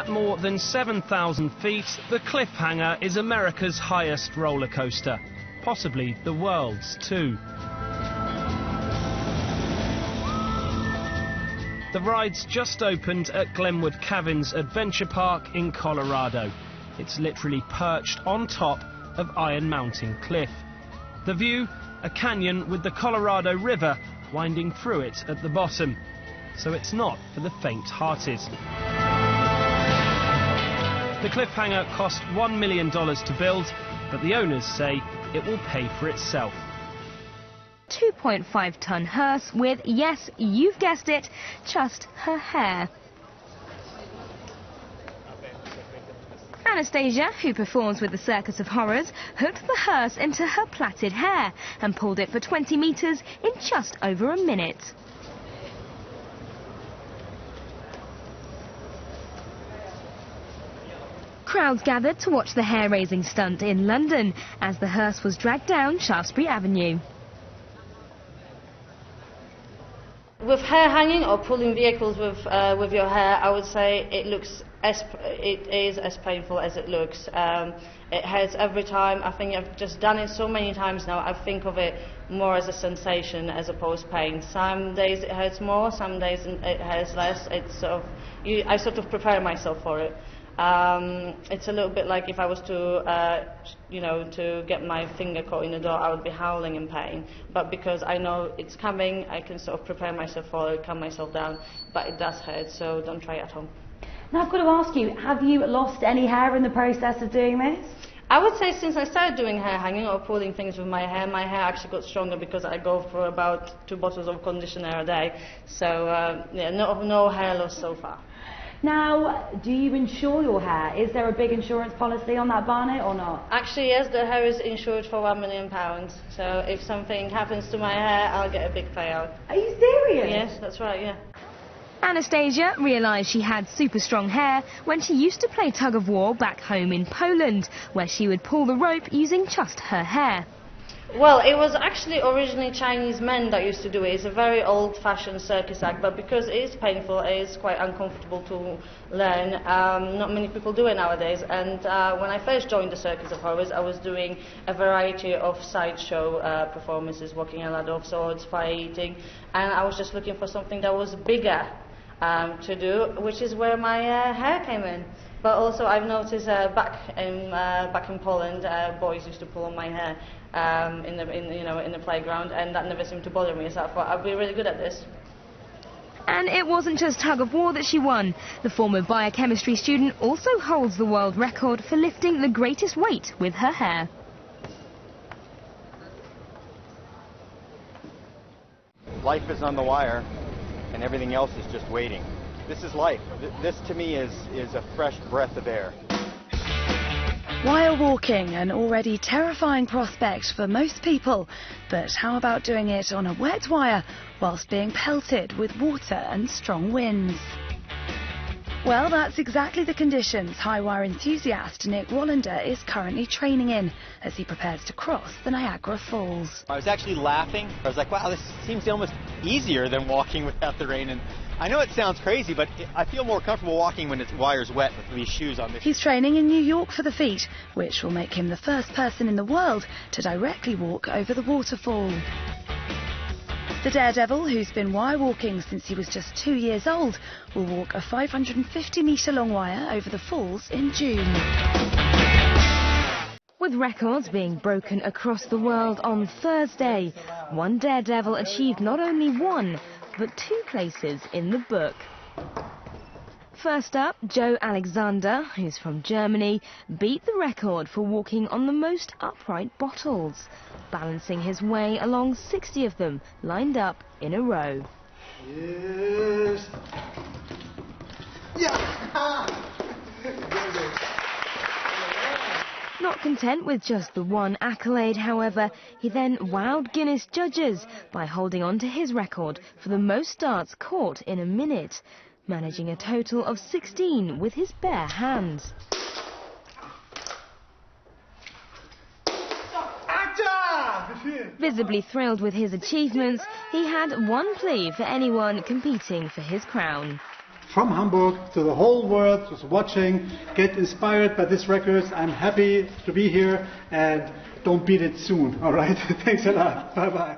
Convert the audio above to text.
At more than 7,000 feet, the Cliffhanger is America's highest roller coaster, possibly the world's too. The ride's just opened at Glenwood Caverns Adventure Park in Colorado. It's literally perched on top of Iron Mountain Cliff. The view, a canyon with the Colorado River winding through it at the bottom. So it's not for the faint-hearted. The Cliffhanger cost $1 million to build, but the owners say it will pay for itself. 2.5-ton hearse with, yes, you've guessed it, just her hair. Anastasia, who performs with the Circus of Horrors, hooked the hearse into her plaited hair and pulled it for 20 metres in just over a minute. Crowds gathered to watch the hair-raising stunt in London as the hearse was dragged down Shaftesbury Avenue. With hair hanging or pulling vehicles with your hair, I would say it is as painful as it looks. It hurts every time. I think I've just done it so many times now. I think of it more as a sensation as opposed to pain. Some days it hurts more, some days it hurts less. It's I sort of prepare myself for it. It's a little bit like if I was to get my finger caught in the door, I would be howling in pain. But because I know it's coming, I can sort of prepare myself for it, calm myself down. But it does hurt, so don't try it at home. Now I've got to ask you, have you lost any hair in the process of doing this? I would say since I started doing hair hanging or pulling things with my hair actually got stronger because I go for about 2 bottles of conditioner a day. So yeah, no hair loss so far. Now, do you insure your hair? Is there a big insurance policy on that barnet or not? Actually, yes, the hair is insured for £1 million. So if something happens to my hair, I'll get a big payout. Are you serious? Yes, that's right, yeah. Anastasia realised she had super strong hair when she used to play tug-of-war back home in Poland, where she would pull the rope using just her hair. Well, it was actually originally Chinese men that used to do it. It's a very old-fashioned circus act, but because it is painful, it is quite uncomfortable to learn. Not many people do it nowadays. And when I first joined the Circus of Horrors, I was doing a variety of sideshow performances, walking a ladder of swords, fire eating, and I was just looking for something that was bigger to do, which is where my hair came in. But also, I've noticed back in Poland, boys used to pull on my hair in the playground, and that never seemed to bother me. So I thought I'd be really good at this. And it wasn't just tug-of-war that she won. The former biochemistry student also holds the world record for lifting the greatest weight with her hair. Life is on the wire, and everything else is just waiting. This is life. This to me is a fresh breath of air. Wire walking, an already terrifying prospect for most people. But how about doing it on a wet wire whilst being pelted with water and strong winds? Well, that's exactly the conditions high wire enthusiast Nick Wallander is currently training in as he prepares to cross the Niagara Falls. I was actually laughing. I was like, wow, this seems almost easier than walking without the rain. And I know it sounds crazy, but I feel more comfortable walking when the wire's wet with these shoes on. He's training in New York for the feat, which will make him the first person in the world to directly walk over the waterfall. The daredevil, who's been wire walking since he was just 2 years old, will walk a 550-metre long wire over the falls in June. With records being broken across the world on Thursday, one daredevil achieved not only 1, but 2 places in the book. First up, Joe Alexander, who's from Germany, beat the record for walking on the most upright bottles, balancing his way along 60 of them lined up in a row. Yes. Yeah. Not content with just the 1 accolade, however, he then wowed Guinness judges by holding on to his record for the most darts caught in a minute, managing a total of 16 with his bare hands. Visibly thrilled with his achievements, he had one plea for anyone competing for his crown. from Hamburg to the whole world who's watching. Get inspired by these records. I'm happy to be here, and don't beat it soon, all right? Thanks a lot. Bye-bye.